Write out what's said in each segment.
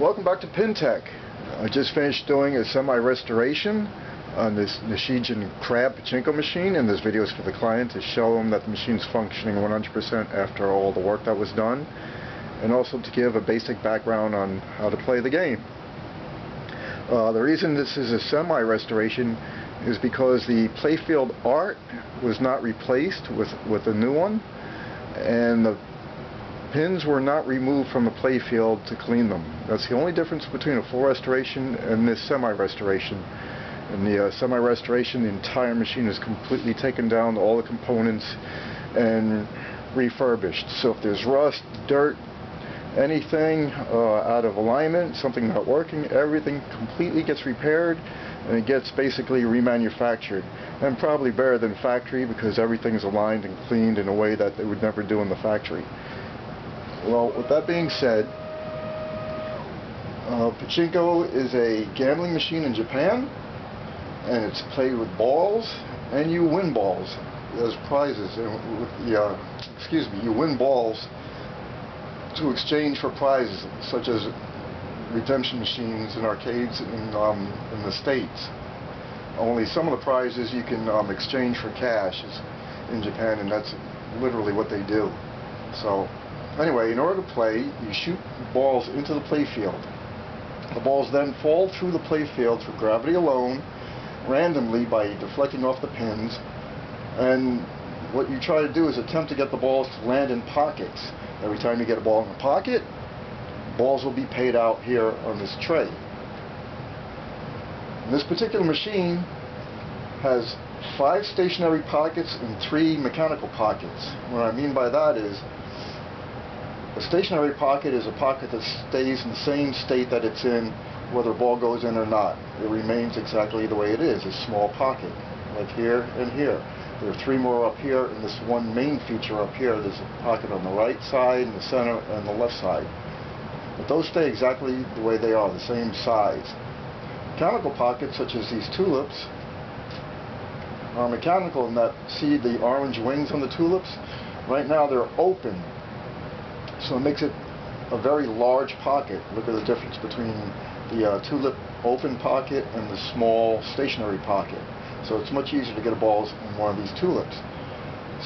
Welcome back to PinTech. I just finished doing a semi-restoration on this Nishijin crab Pachinko machine, and this video is for the client to show them that the machine's functioning 100% after all the work that was done, and also to give a basic background on how to play the game. The reason this is a semi-restoration is because the playfield art was not replaced with a new one, and the pins were not removed from the playfield to clean them. That's the only difference between a full restoration and this semi-restoration. In the semi-restoration, the entire machine is completely taken down, all the components, and refurbished. So if there's rust, dirt, anything out of alignment, something not working, everything completely gets repaired, and it gets basically remanufactured. And probably better than factory, because everything's aligned and cleaned in a way that they would never do in the factory. Well, with that being said, Pachinko is a gambling machine in Japan, and it's played with balls, and you win balls as prizes. You win balls to exchange for prizes, such as redemption machines in arcades in the States. Only some of the prizes you can exchange for cash in Japan, and that's literally what they do. So anyway, in order to play, you shoot balls into the playfield. The balls then fall through the playfield through gravity alone, randomly by deflecting off the pins. And what you try to do is attempt to get the balls to land in pockets. Every time you get a ball in a pocket, balls will be paid out here on this tray. And this particular machine has 5 stationary pockets and 3 mechanical pockets. What I mean by that is, a stationary pocket is a pocket that stays in the same state that it's in whether a ball goes in or not. It remains exactly the way it is, a small pocket, like here and here. There are 3 more up here, and this one main feature up here. There's a pocket on the right side, and the center, and the left side. But those stay exactly the way they are, the same size. Mechanical pockets, such as these tulips, are mechanical in that, see the orange wings on the tulips? Right now they're open. So it makes it a very large pocket. Look at the difference between the tulip open pocket and the small stationary pocket. So it's much easier to get balls in one of these tulips.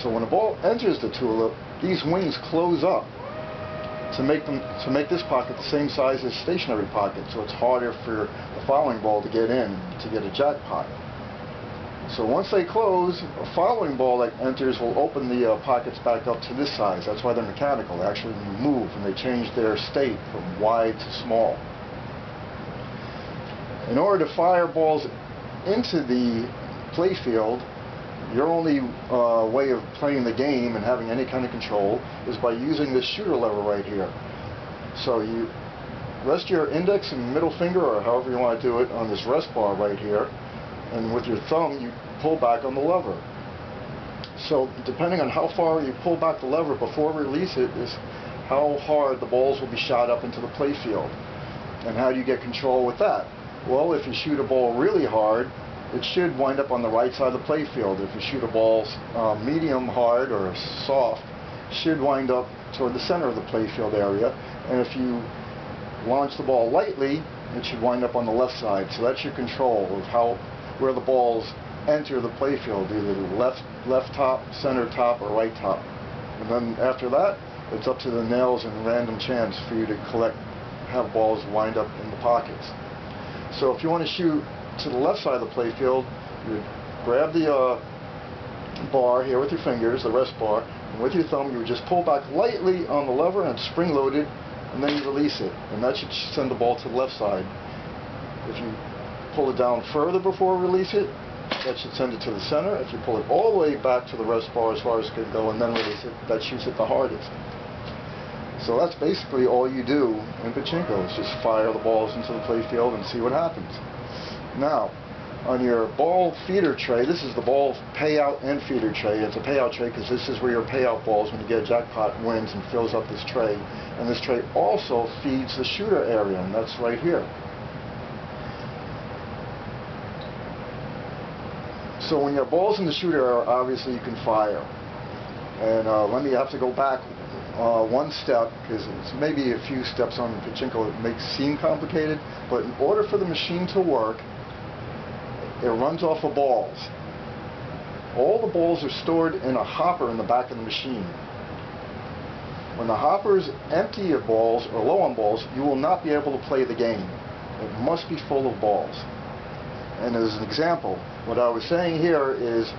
So when a ball enters the tulip, these wings close up to make this pocket the same size as stationary pocket. So it's harder for the following ball to get in to get a jackpot. So once they close, a following ball that enters will open the pockets back up to this size. That's why they're mechanical. They actually move, and they change their state from wide to small. In order to fire balls into the playfield, your only way of playing the game and having any kind of control is by using this shooter lever right here. So you rest your index and middle finger, or however you want to do it, on this rest bar right here, and with your thumb you pull back on the lever. So depending on how far you pull back the lever before release it is how hard the balls will be shot up into the playfield. And how do you get control with that? Well, if you shoot a ball really hard, it should wind up on the right side of the playfield. If you shoot a ball medium hard or soft, it should wind up toward the center of the playfield area. And if you launch the ball lightly, it should wind up on the left side. So that's your control of where the balls enter the playfield, either the left top, center top, or right top. And then after that, it's up to the nails and random chance for you to have balls wind up in the pockets. So if you want to shoot to the left side of the playfield, you grab the bar here with your fingers, the rest bar, and with your thumb you would just pull back lightly on the lever, and it's spring-loaded, and then you release it, and that should send the ball to the left side. If you pull it down further before release it, that should send it to the center. If you pull it all the way back to the rest bar as far as it can go and then release it, that shoots it the hardest. So that's basically all you do in Pachinko, is just fire the balls into the playfield and see what happens. Now, on your ball feeder tray, this is the ball payout and feeder tray. It's a payout tray because this is where your payout balls, when you get a jackpot, wins and fills up this tray. And this tray also feeds the shooter area, and that's right here. So when you have balls in the shooter area, obviously you can fire. And I have to go back one step, because it's maybe a few steps on Pachinko it makes seem complicated, but in order for the machine to work, it runs off of balls. All the balls are stored in a hopper in the back of the machine. When the hopper is empty of balls or low on balls, you will not be able to play the game. It must be full of balls. And as an example, what I was saying here is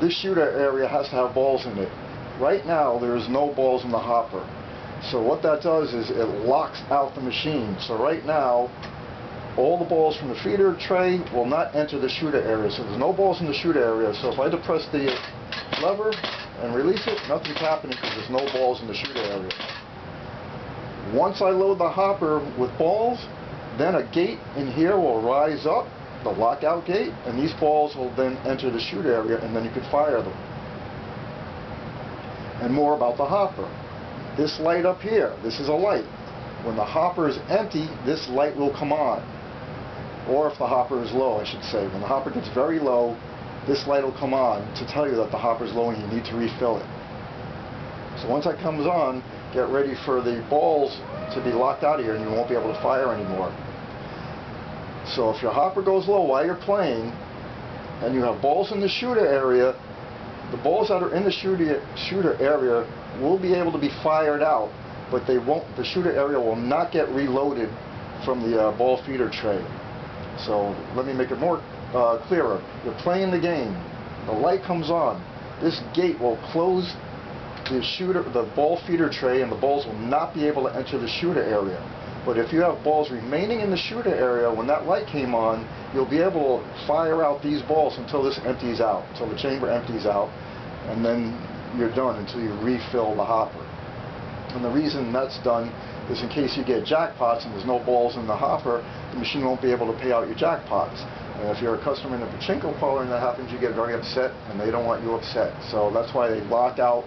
this shooter area has to have balls in it. Right now there is no balls in the hopper. So what that does is it locks out the machine. So right now all the balls from the feeder tray will not enter the shooter area. So there's no balls in the shooter area. So if I depress the lever and release it, nothing's happening because there's no balls in the shooter area. Once I load the hopper with balls, then a gate in here will rise up, the lockout gate, and these balls will then enter the shooter area, and then you can fire them. And more about the hopper. This light up here, this is a light. When the hopper is empty, this light will come on. Or if the hopper is low, I should say. When the hopper gets very low, this light will come on to tell you that the hopper is low and you need to refill it. So once that comes on, get ready for the balls to be locked out of here and you won't be able to fire anymore. So if your hopper goes low while you're playing and you have balls in the shooter area, the balls that are in the shooter area will be able to be fired out, but they won't. The shooter area will not get reloaded from the ball feeder tray. So let me make it more clearer. You're playing the game. The light comes on. This gate will close the ball feeder tray, and the balls will not be able to enter the shooter area. But if you have balls remaining in the shooter area, when that light came on, you'll be able to fire out these balls until this empties out, until the chamber empties out, and then you're done until you refill the hopper. And the reason that's done is in case you get jackpots and there's no balls in the hopper, the machine won't be able to pay out your jackpots. And if you're a customer in the Pachinko parlor and that happens, you get very upset, and they don't want you upset. So that's why they lock out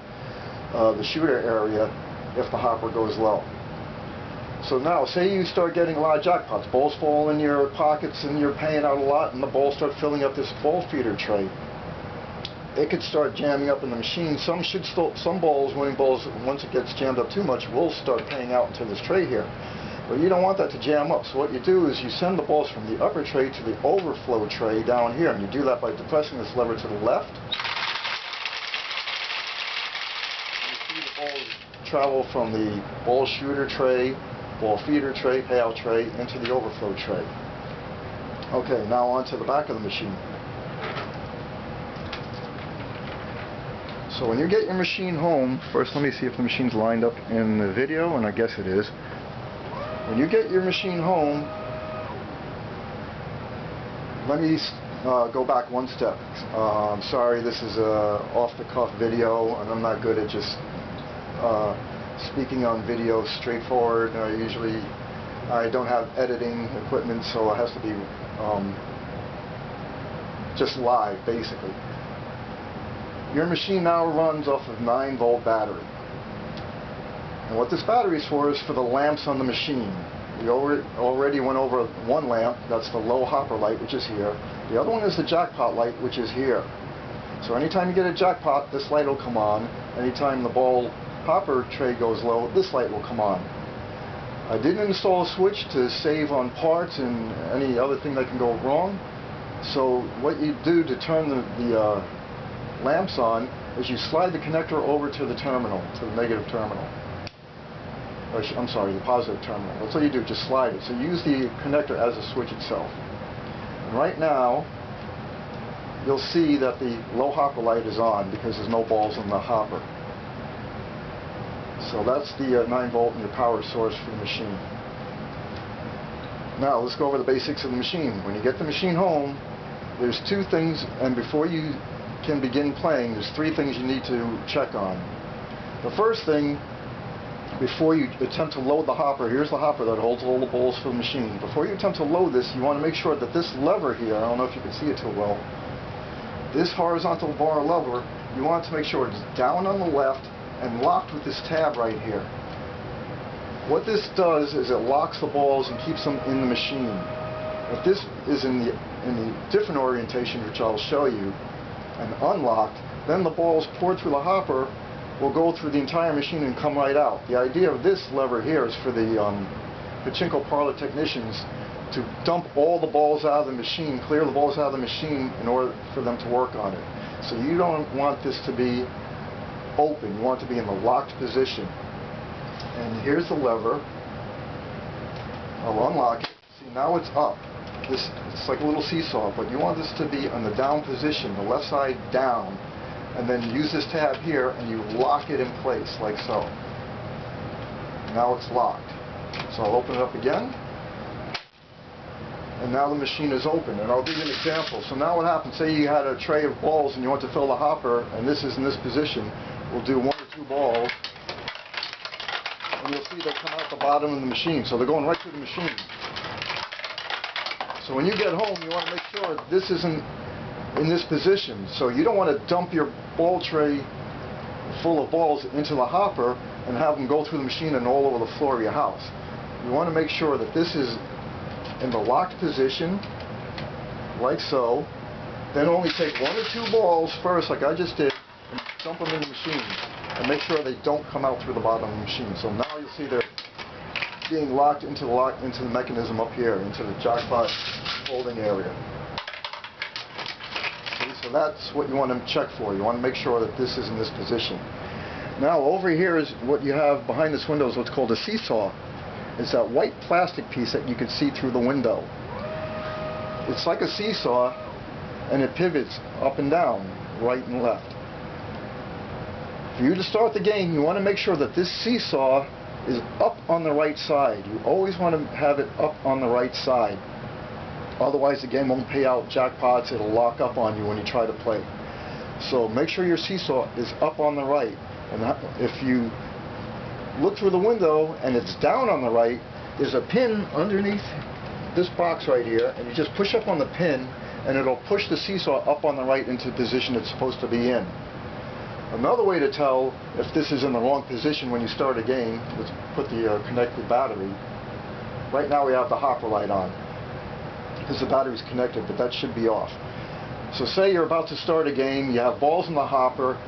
the shooter area if the hopper goes low. So now, say you start getting a lot of jackpots. Balls fall in your pockets and you're paying out a lot, and the balls start filling up this ball feeder tray. It could start jamming up in the machine. Some balls, winning balls, once it gets jammed up too much, will start paying out into this tray here. But you don't want that to jam up. So what you do is you send the balls from the upper tray to the overflow tray down here, and you do that by depressing this lever to the left. You see the balls travel from the ball shooter tray, ball feeder tray, payout tray, into the overflow tray. Okay, now on to the back of the machine. So when you get your machine home, first let me see if the machine's lined up in the video, and I guess it is. When you get your machine home, let me go back one step. I'm sorry, this is a off-the-cuff video, and I'm not good at just speaking on video straightforward. I don't have editing equipment, so it has to be just live, basically. Your machine now runs off of 9-volt battery. And what this battery is for is for the lamps on the machine. We already went over one lamp, that's the low hopper light, which is here. The other one is the jackpot light, which is here. So anytime you get a jackpot, this light will come on. Anytime the ball hopper tray goes low, this light will come on. I didn't install a switch to save on parts and any other thing that can go wrong. So what you do to turn the lamps on is you slide the connector over to the terminal, to the negative terminal. I'm sorry, the positive terminal. That's all you do, just slide it. So use the connector as a switch itself. And right now, you'll see that the low hopper light is on because there's no balls in the hopper. So that's the 9-volt and your power source for the machine. Now let's go over the basics of the machine. When you get the machine home, there's two things, and before you can begin playing, there's three things you need to check on. The first thing, before you attempt to load the hopper, here's the hopper that holds all the balls for the machine. Before you attempt to load this, you want to make sure that this lever here, I don't know if you can see it too well, this horizontal bar lever, you want to make sure it's down on the left and locked with this tab right here. What this does is it locks the balls and keeps them in the machine. If this is in the different orientation, which I'll show you, and unlocked, then the balls pour through the hopper will go through the entire machine and come right out. The idea of this lever here is for the Pachinko parlor technicians to dump all the balls out of the machine, clear the balls out of the machine in order for them to work on it. So you don't want this to be open, you want it to be in the locked position. And here's the lever. I'll unlock it. See, now it's up. It's like a little seesaw, but you want this to be on the down position, the left side down, and then use this tab here and you lock it in place like so. Now it's locked. So I'll open it up again, and now the machine is open. And I'll give you an example. So now what happens, say you had a tray of balls and you want to fill the hopper, and this is in this position. We'll do 1 or 2 balls, and you'll see they come out the bottom of the machine. So they're going right through the machine. So when you get home, you want to make sure this isn't in this position. So you don't want to dump your ball tray full of balls into the hopper and have them go through the machine and all over the floor of your house. You want to make sure that this is in the locked position, like so. Then only take 1 or 2 balls first, like I just did, and dump them in the machine, and make sure they don't come out through the bottom of the machine. So now you'll see they're being locked into the mechanism up here, into the jackpot holding area. See, so that's what you want to check for. You want to make sure that this is in this position. Now over here is what you have behind this window is what's called a seesaw. It's that white plastic piece that you can see through the window. It's like a seesaw, and it pivots up and down, right and left. For you to start the game, you want to make sure that this seesaw is up on the right side. You always want to have it up on the right side. Otherwise the game won't pay out jackpots. It'll lock up on you when you try to play. So make sure your seesaw is up on the right. And if you look through the window and it's down on the right, there's a pin underneath this box right here, and you just push up on the pin and it'll push the seesaw up on the right into the position it's supposed to be in. Another way to tell if this is in the wrong position when you start a game, let's put the connected battery. Right now we have the hopper light on because the battery's connected, but that should be off. So say you're about to start a game, you have balls in the hopper,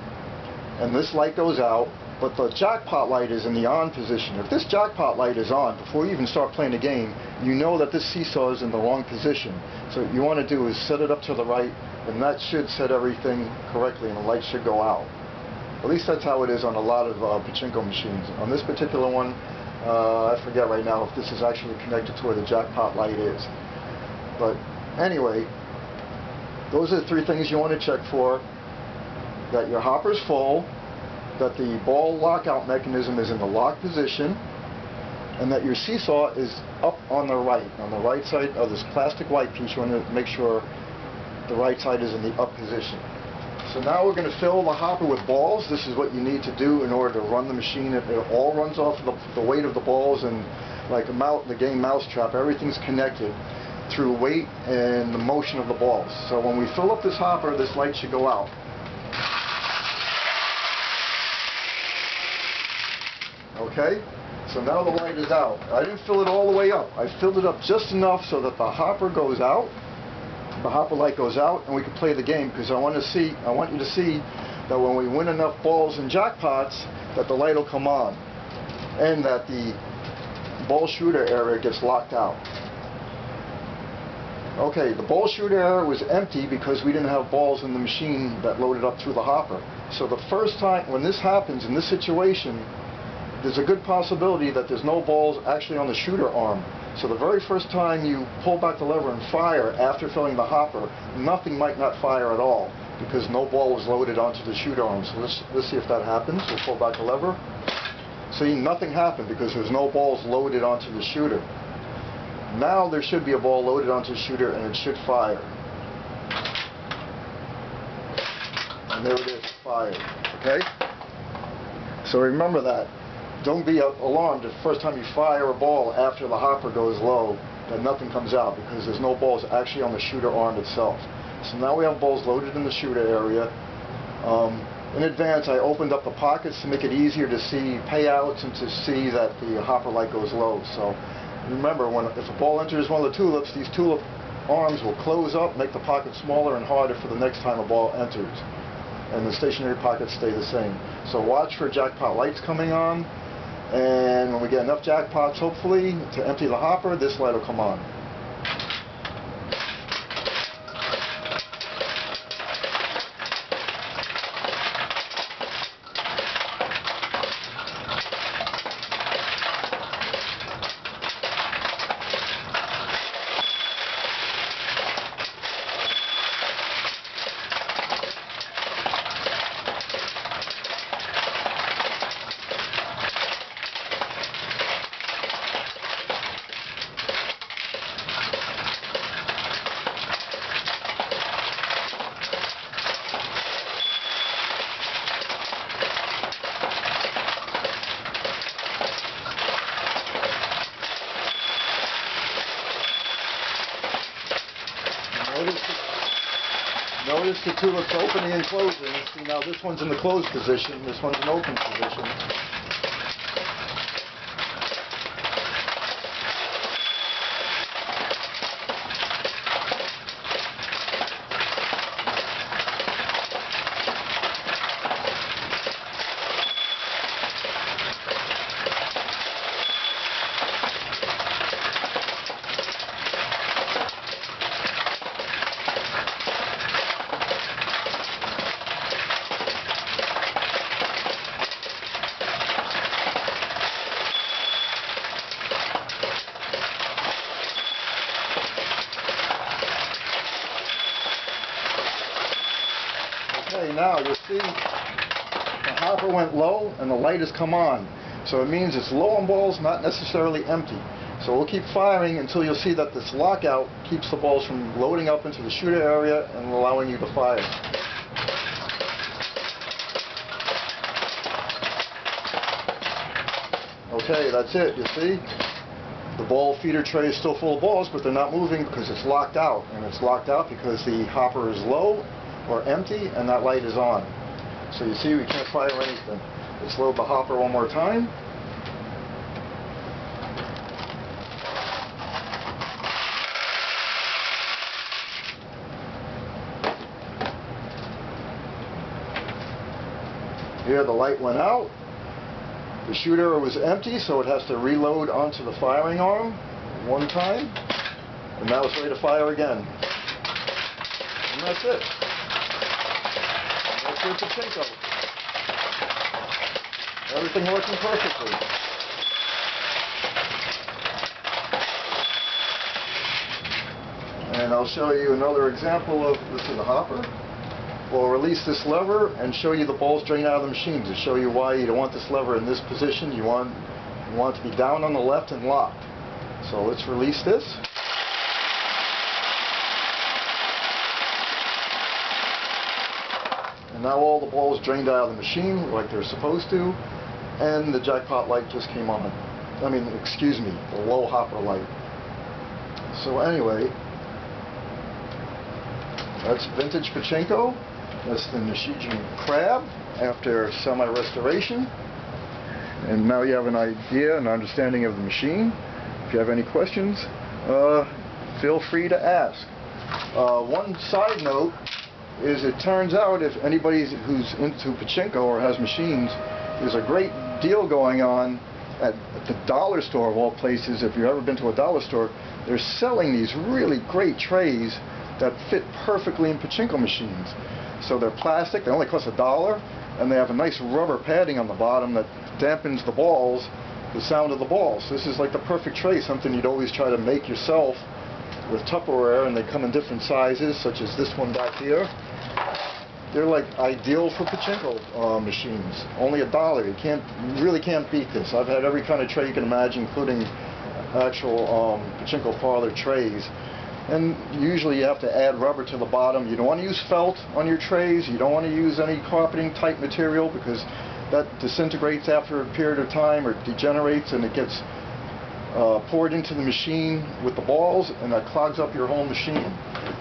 and this light goes out, but the jackpot light is in the on position. If this jackpot light is on before you even start playing the game, you know that this seesaw is in the wrong position. So what you want to do is set it up to the right, and that should set everything correctly, and the light should go out. At least that's how it is on a lot of Pachinko machines. On this particular one, I forget right now if this is actually connected to where the jackpot light is. But anyway, those are the 3 things you want to check for. That your hopper's full, that the ball lockout mechanism is in the lock position, and that your seesaw is up on the right side of this plastic white piece. You want to make sure the right side is in the up position. So now we're going to fill the hopper with balls. This is what you need to do in order to run the machine. It all runs off the weight of the balls, and like the game Mousetrap, everything's connected through weight and the motion of the balls. So when we fill up this hopper, this light should go out. Okay? So now the light is out. I didn't fill it all the way up. I filled it up just enough so that the hopper goes out. The hopper light goes out, and we can play the game, because I want you to see that when we win enough balls and jackpots, that the light will come on, and that the ball shooter area gets locked out. Okay, the ball shooter area was empty because we didn't have balls in the machine that loaded up through the hopper. So the first time when this happens in this situation, there's a good possibility that there's no balls actually on the shooter arm. So the very first time you pull back the lever and fire after filling the hopper, nothing might not fire at all because no ball was loaded onto the shooter arm. So let's see if that happens. We'll pull back the lever. See, nothing happened because there's no balls loaded onto the shooter. Now there should be a ball loaded onto the shooter, and it should fire. And there it is, fired. Okay? So remember that. Don't be alarmed the first time you fire a ball after the hopper goes low that nothing comes out, because there's no balls actually on the shooter arm itself. So now we have balls loaded in the shooter area. In advance, I opened up the pockets to make it easier to see payouts and to see that the hopper light goes low. So remember, if a ball enters one of the tulips, these tulip arms will close up, make the pocket smaller and harder for the next time a ball enters. and the stationary pockets stay the same. So watch for jackpot lights coming on, and when we get enough jackpots, hopefully, to empty the hopper, this light will come on. Notice the tulips opening and closing. See, now this one's in the closed position, this one's in open position. Okay, now you'll see the hopper went low and the light has come on. So it means it's low on balls, not necessarily empty. So we'll keep firing until you'll see that this lockout keeps the balls from loading up into the shooter area and allowing you to fire. Okay, that's it, you see? The ball feeder tray is still full of balls, but they're not moving because it's locked out. And it's locked out because the hopper is low or empty and that light is on. So you see we can't fire anything. Let's load the hopper one more time. Here the light went out. The shooter was empty, so it has to reload onto the firing arm one time, and now it's ready to fire again. And that's it. That's your Pachinko. Everything working perfectly. And I'll show you another example of this is a hopper. We'll release this lever and show you the balls drain out of the machine to show you why you don't want this lever in this position. You want it to be down on the left and locked. So let's release this. And now all the balls drained out of the machine like they're supposed to, and the jackpot light just came on. I mean, excuse me, the low hopper light. So anyway, that's vintage Pachinko. That's the Nishijin crab after semi-restoration. And now you have an idea, an understanding of the machine. If you have any questions, feel free to ask. One side note is it turns out if anybody who's into Pachinko or has machines, there's a great deal going on at the dollar store of all places. If you've ever been to a dollar store, they're selling these really great trays that fit perfectly in Pachinko machines. So they're plastic, they only cost $1, and they have a nice rubber padding on the bottom that dampens the balls, the sound of the balls. This is like the perfect tray, something you'd always try to make yourself with Tupperware, and they come in different sizes, such as this one back here. They're like ideal for Pachinko machines. Only $1. You really can't beat this. I've had every kind of tray you can imagine, including actual Pachinko parlor trays. And usually you have to add rubber to the bottom. You don't want to use felt on your trays. You don't want to use any carpeting type material because that disintegrates after a period of time or degenerates, and it gets poured into the machine with the balls, and that clogs up your whole machine.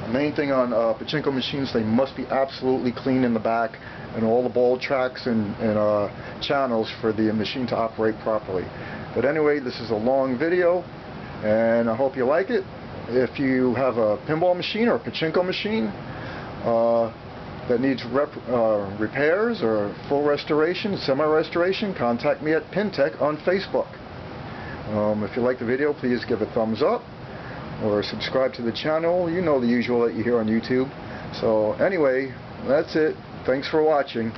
The main thing on Pachinko machines, they must be absolutely clean in the back and all the ball tracks and channels for the machine to operate properly. But anyway, this is a long video, and I hope you like it. If you have a pinball machine or a Pachinko machine, that needs repairs or full restoration, semi-restoration, contact me at Pintech on Facebook. If you like the video, please give a thumbs up or subscribe to the channel. You know the usual that you hear on YouTube. So anyway, that's it. Thanks for watching.